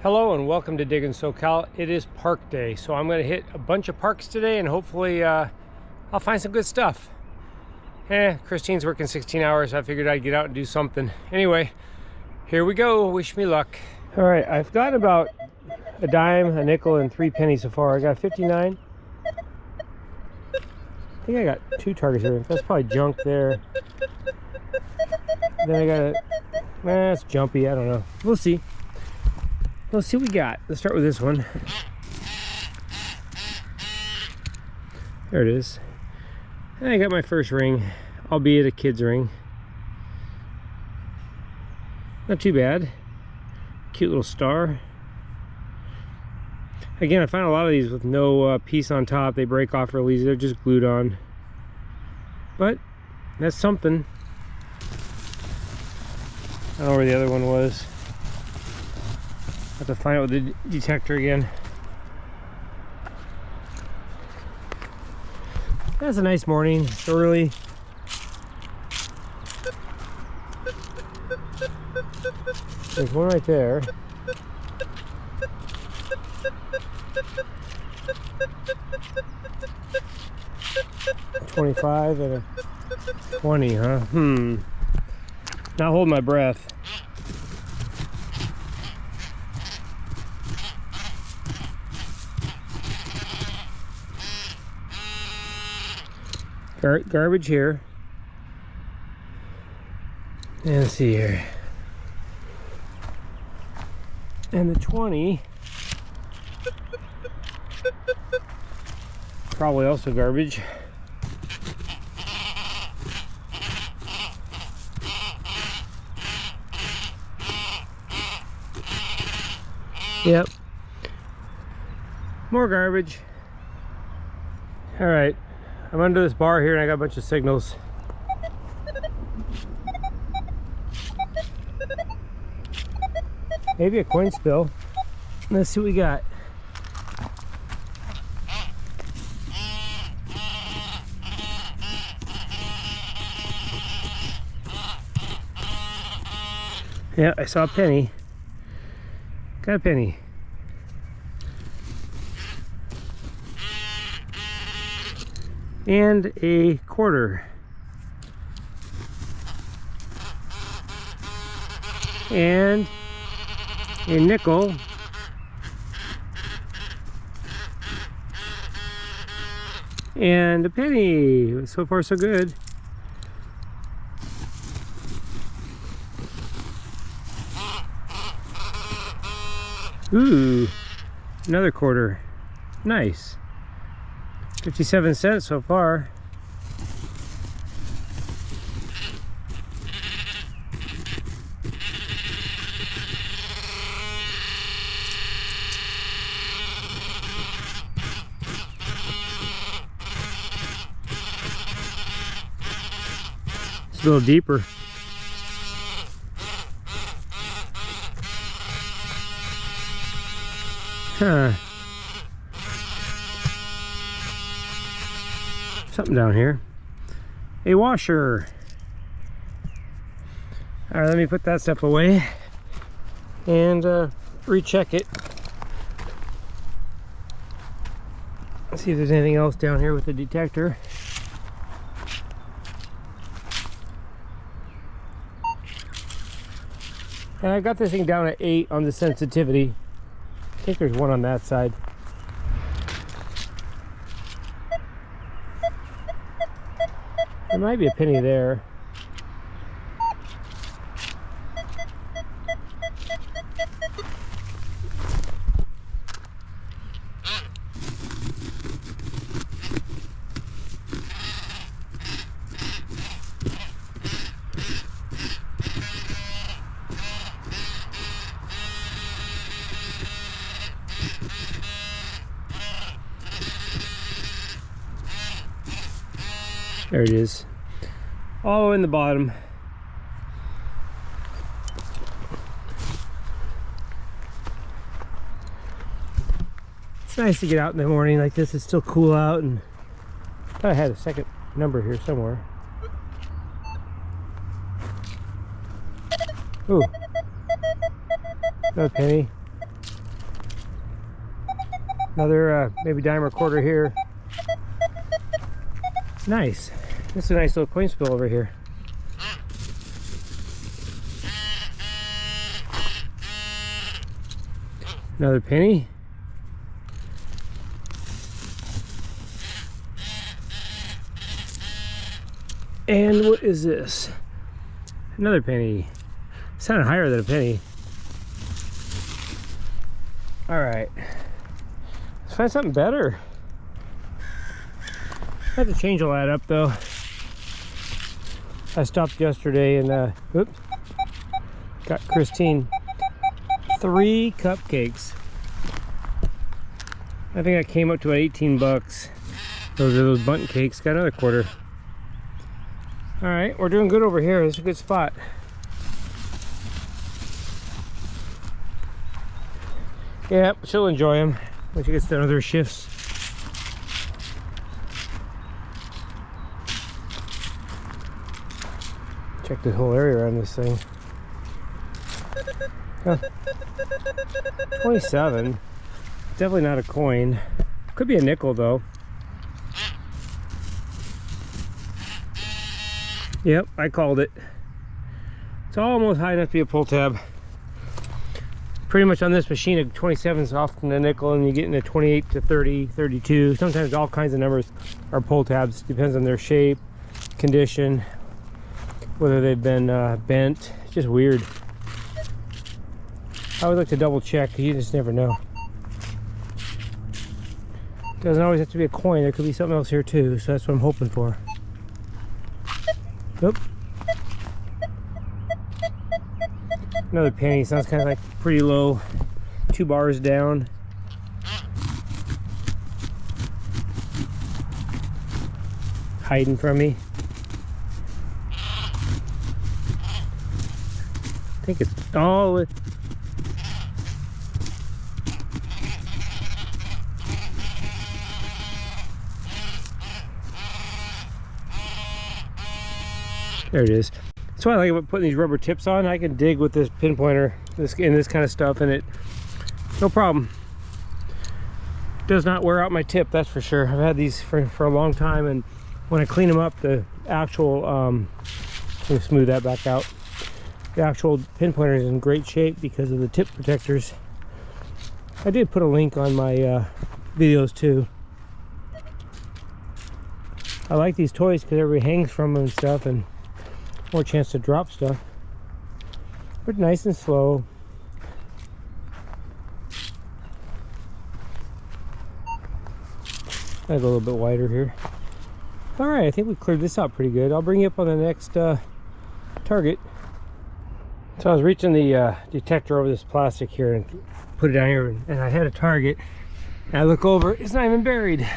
Hello and welcome to Diggin SoCal. It is park day, so I'm going to hit a bunch of parks today and hopefully I'll find some good stuff. Christine's working 16 hours, so I figured I'd get out and do something. Anyway, here we go. Wish me luck. All right, I've got about a dime, a nickel, and 3 pennies so far. I got 59. I think I got 2 targets here. That's probably junk there. Then I got it's jumpy. I don't know. We'll see. Let's see what we got. Let's start with this one. There it is. And I got my first ring, albeit a kid's ring. Not too bad. Cute little star. Again, I find a lot of these with no piece on top. They break off real easy. They're just glued on. But that's something. I don't know where the other one was. Have to find out with the detector again. That's a nice morning. It's early. There's one right there. $25 and a 20, huh? Not holding my breath. Garbage here. And let's see here. And the 20. Probably also garbage. Yep. More garbage. All right. I'm under this bar here and I got a bunch of signals. Maybe a coin spill. Let's see what we got. Yeah, I saw a penny. Got a penny. And a quarter. And a nickel. And a penny. So far so good. Ooh, another quarter. Nice. 57 cents so far. It's a little deeper. Huh. Something down here. A washer. All right, let me put that stuff away and recheck it. Let's see if there's anything else down here with the detector. And I got this thing down at 8 on the sensitivity. I think there's one on that side. There might be a penny there. There it is. All in the bottom. It's nice to get out in the morning like this. It's still cool out, and I thought I had a second number here somewhere. Ooh. Another penny. Another maybe dime or quarter here. Nice. This is a nice little coin spill over here. Another penny. And what is this? Another penny. Sounded higher than a penny. All right. Let's find something better. I have to change all that up though. I stopped yesterday and oops, got Christine 3 cupcakes. I think that came up to about 18 bucks. Those are those bundt cakes. Got another quarter. All right, we're doing good over here. This is a good spot. Yeah, she'll enjoy them when she gets done with her shifts. Check the whole area around this thing. Huh. 27. Definitely not a coin. Could be a nickel though. Yep, I called it. It's almost high enough to be a pull tab. Pretty much on this machine, a 27 is often a nickel, and you get into 28 to 30, 32. Sometimes all kinds of numbers are pull tabs. Depends on their shape, condition, whether they've been bent. It's just weird. I would like to double check, because you just never know. Doesn't always have to be a coin. There could be something else here too, so that's what I'm hoping for. Nope. Another penny. Sounds kind of like pretty low. 2 bars down. Hiding from me. I think it's all it. There it is. That's why I like about putting these rubber tips on. I can dig with this pinpointer, this kind of stuff, and it, no problem. Does not wear out my tip, that's for sure. I've had these for a long time, and when I clean them up, the actual, let me smooth that back out. The actual pinpointer is in great shape because of the tip protectors. I did put a link on my videos too. I like these toys because everybody hangs from them and stuff, and more chance to drop stuff, but nice and slow. I'll go a little bit wider here. All right, I think we cleared this out pretty good. I'll bring you up on the next target. So I was reaching the detector over this plastic here and put it down here, and I had a target. And I look over, it's not even buried.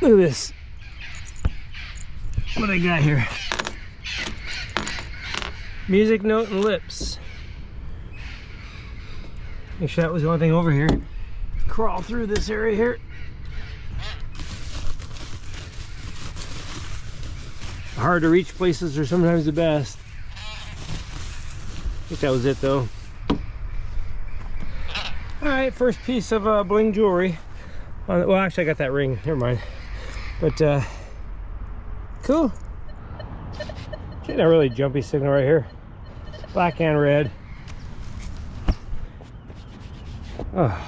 Look at this. What I got here? Music note and lips. Make sure that was the only thing over here. Crawl through this area here. Hard to reach places are sometimes the best. I think that was it though. Alright, first piece of bling jewelry. Well, actually I got that ring, never mind. But cool. Getting a really jumpy signal right here. Black and red. Oh.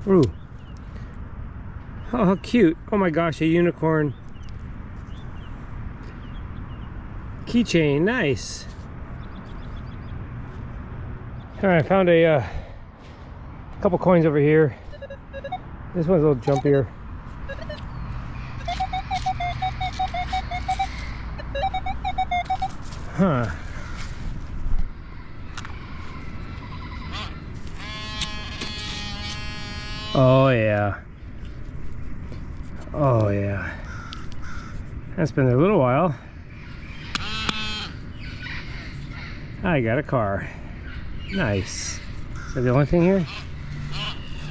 Ooh. Oh, how cute. Oh my gosh, a unicorn. Keychain, nice. Alright, I found a couple coins over here. This one's a little jumpier. Huh. Oh yeah. Oh yeah. That's been there a little while. I got a car. Nice. Is that the only thing here?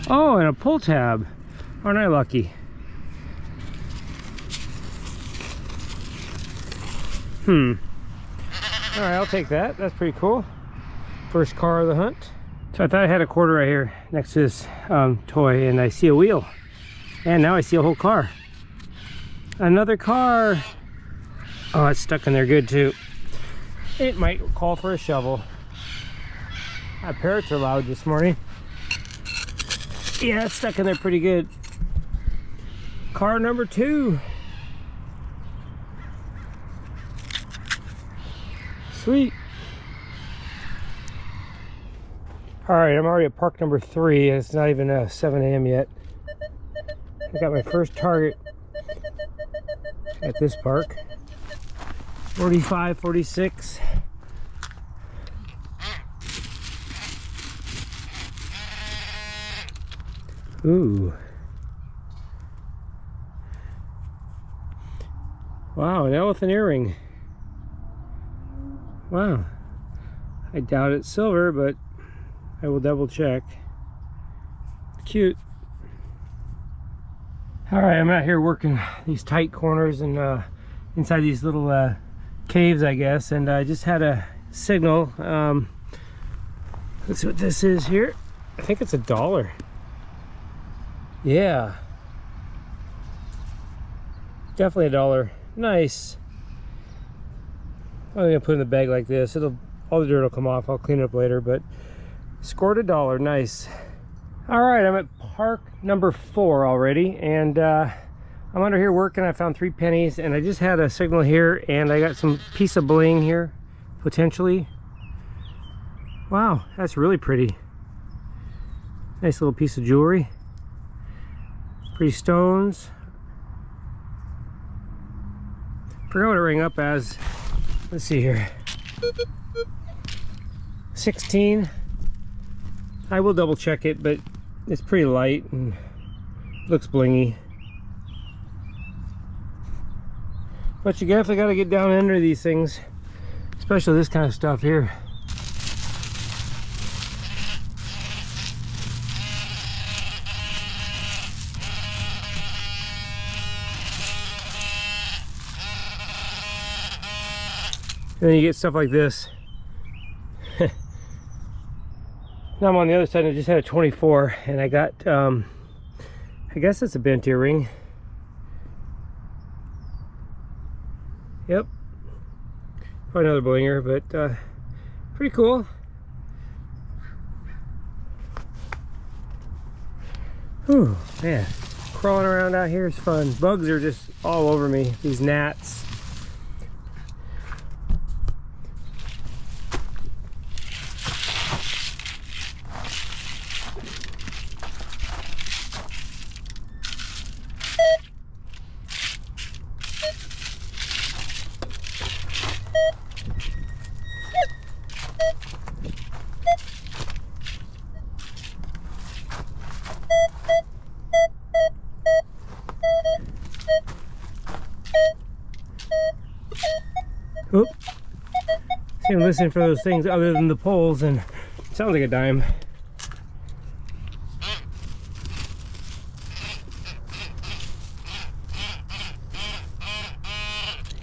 Oh, and a pull tab. Aren't I lucky? Alright, I'll take that. That's pretty cool. First car of the hunt. So I thought I had a quarter right here next to this toy, and I see a wheel. And now I see a whole car. Another car. Oh, it's stuck in there good too. It might call for a shovel. My parrots are loud this morning. Yeah, it's stuck in there pretty good. Car number 2. Sweet. All right, I'm already at park number 3. It's not even 7 a.m. yet. I got my first target at this park. 45, 46. Ooh. Wow, an elephant earring. Wow. I doubt it's silver, but I will double check. Cute. All right, I'm out here working these tight corners and inside these little caves, I guess, and I just had a signal. Let's see what this is here. I think it's $1. Yeah, definitely $1. Nice. I'm gonna put it in the bag like this. All the dirt will come off. I'll clean it up later, but scored $1. Nice. All right, I'm at park number 4 already, and I'm under here working. I found 3 pennies, and I just had a signal here, and I got some piece of bling here, potentially. Wow, that's really pretty. Nice little piece of jewelry. Pretty stones. Forgot what it rang up as. Let's see here. 16. I will double check it, but it's pretty light and looks blingy. But you definitely got to get down under these things, especially this kind of stuff here. And then you get stuff like this. Now I'm on the other side, and I just had a 24, and I got, I guess it's a bent earring. Yep. Probably another blinger, but pretty cool. Whew, man. Crawling around out here is fun. Bugs are just all over me, these gnats. Oop. See, I'm listening for those things other than the poles, and it sounds like a dime.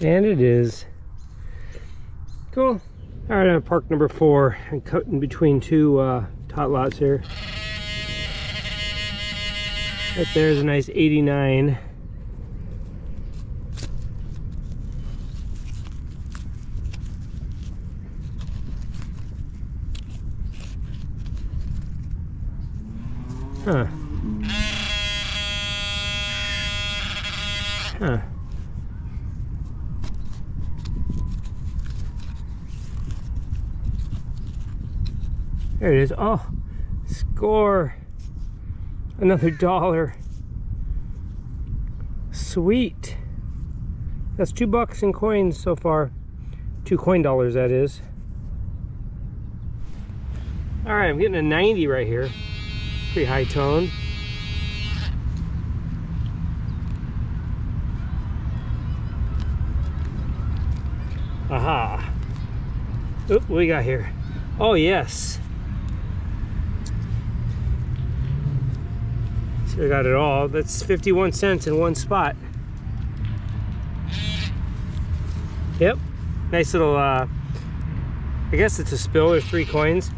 And it is. Cool. All right, I'm at park number 4 and cut in between 2 tot lots here. Right there's a nice 89. Huh. Huh. There it is. Oh, score. Another $1. Sweet. That's $2 in coins so far. 2 coin dollars, that is. All right, I'm getting a 90 right here. Pretty high tone. Aha. Oop, what we got here? Oh, yes. So I got it all. That's 51 cents in one spot. Yep. Nice little, I guess it's a spill. There's 3 coins.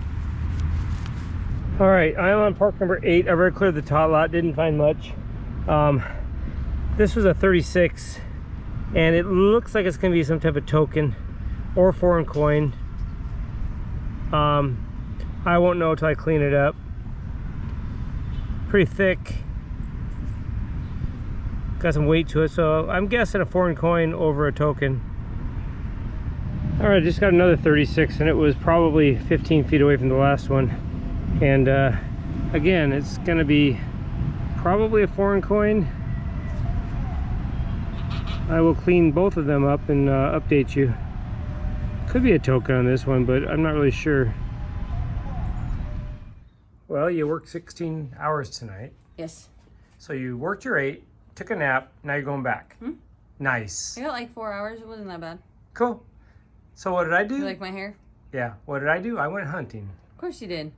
All right, I'm on park number 8. I already cleared the tot lot, didn't find much. This was a 36, and it looks like it's gonna be some type of token or foreign coin. I won't know until I clean it up. Pretty thick. Got some weight to it, so I'm guessing a foreign coin over a token. All right, I just got another 36, and it was probably 15 feet away from the last one. And again, it's gonna be probably a foreign coin. I will clean both of them up and update you. Could be a token on this one, but I'm not really sure. Well, you worked 16 hours tonight. Yes. So you worked your 8, took a nap, now you're going back. Hmm? Nice. I got like 4 hours. It wasn't that bad. Cool. So what did I do? You like my hair? Yeah. What did I do? I went hunting. Of course you did.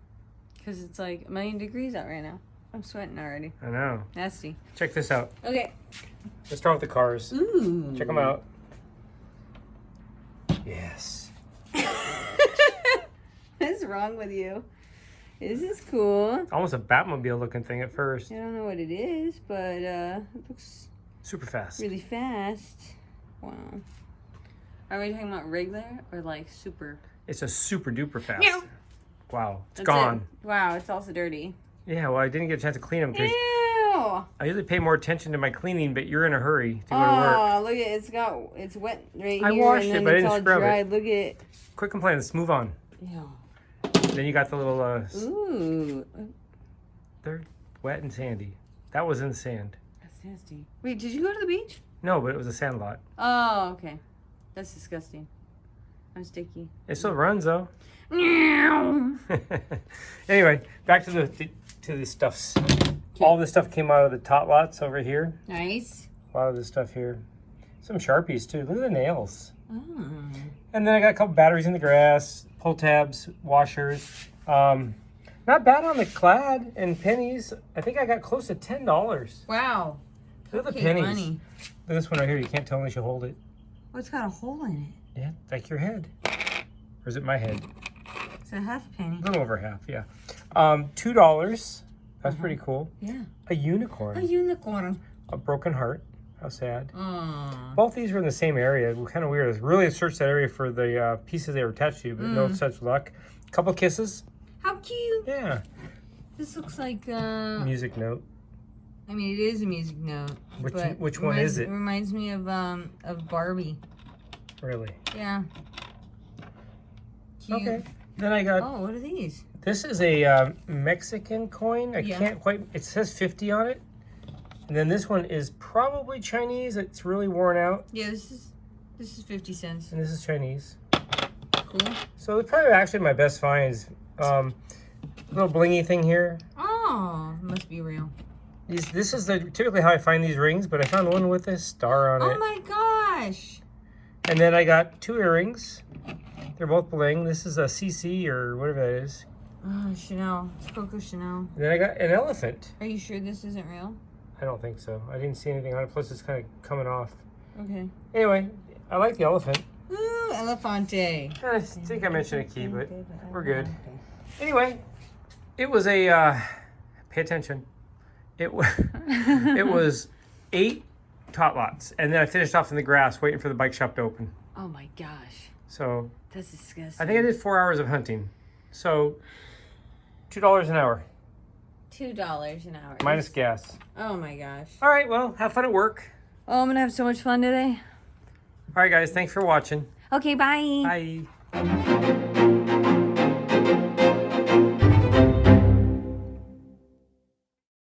Because it's like 1,000,000 degrees out right now. I'm sweating already. I know. Nasty. Check this out. Okay. Let's start with the cars. Ooh. Check them out. Yes. What's wrong with you? This is cool. Almost a Batmobile looking thing at first. I don't know what it is, but it looks Super fast. really fast. Wow. Are we talking about regular or like super? It's a super duper fast. Meow. Wow. It's That's gone. it. Wow, it's also dirty. Yeah, well, I didn't get a chance to clean them because Ew. I usually pay more attention to my cleaning, but you're in a hurry to go to work. Oh, look at it's wet right I here. washed and it, then but I it's didn't all scrub it. dried. Look at. Quick complaint. Let's move on. Ew. Then you got the little, Ooh. they're wet and sandy. That was in the sand. That's nasty. Wait, did you go to the beach? No, but it was a sand lot. Oh, okay. That's disgusting. I'm sticky. It still runs though. Meow. Anyway, back to the stuffs. All this stuff came out of the tot lots over here. Nice. A lot of this stuff here. Some Sharpies too. Look at the nails. Oh. And then I got a couple batteries in the grass, pull tabs, washers. Not bad on the clad and pennies. I think I got close to $10. Wow. Look at the Okay, pennies. money. Look at this one right here. You can't tell unless you hold it. Oh, it's got a hole in it. Yeah, like your head. Or is it my head? It's a half penny. A little over half, yeah. $2. That's pretty cool. Yeah. A unicorn. A unicorn. A broken heart. How sad. Aww. Both these were in the same area. Kind of weird. I really searched that area for the pieces they were attached to, but no such luck. Couple kisses. How cute. Yeah. This looks like Music note. I mean, it is a music note. Which one is it? It reminds me of Barbie. Really? Yeah. Cute. Okay. Then I got, Oh, what are these? this is a Mexican coin. I Yeah. can't quite, it says 50 on it. And then this one is probably Chinese. It's really worn out. Yeah, this is 50 cents. And this is Chinese. Cool. So it's probably actually my best finds. Little blingy thing here. Oh, must be real. This is typically how I find these rings, but I found one with a star on Oh it. my gosh. And then I got 2 earrings. They're both bling. This is a CC or whatever that is. Oh, Chanel. It's Coco Chanel. And then I got an elephant. Are you sure this isn't real? I don't think so. I didn't see anything on it. Plus, it's kind of coming off. Okay. Anyway, I like the elephant. Ooh, Elefante. I think I mentioned a key, but we're good. Anyway, it was a, pay attention. It was 8 tot lots. And then I finished off in the grass waiting for the bike shop to open. Oh my gosh. So That's disgusting. I think I did 4 hours of hunting. So $2 an hour. $2 an hour. Minus gas. Oh my gosh. All right, well, have fun at work. Oh, I'm gonna have so much fun today. All right, guys, thanks for watching. Okay, bye. Bye.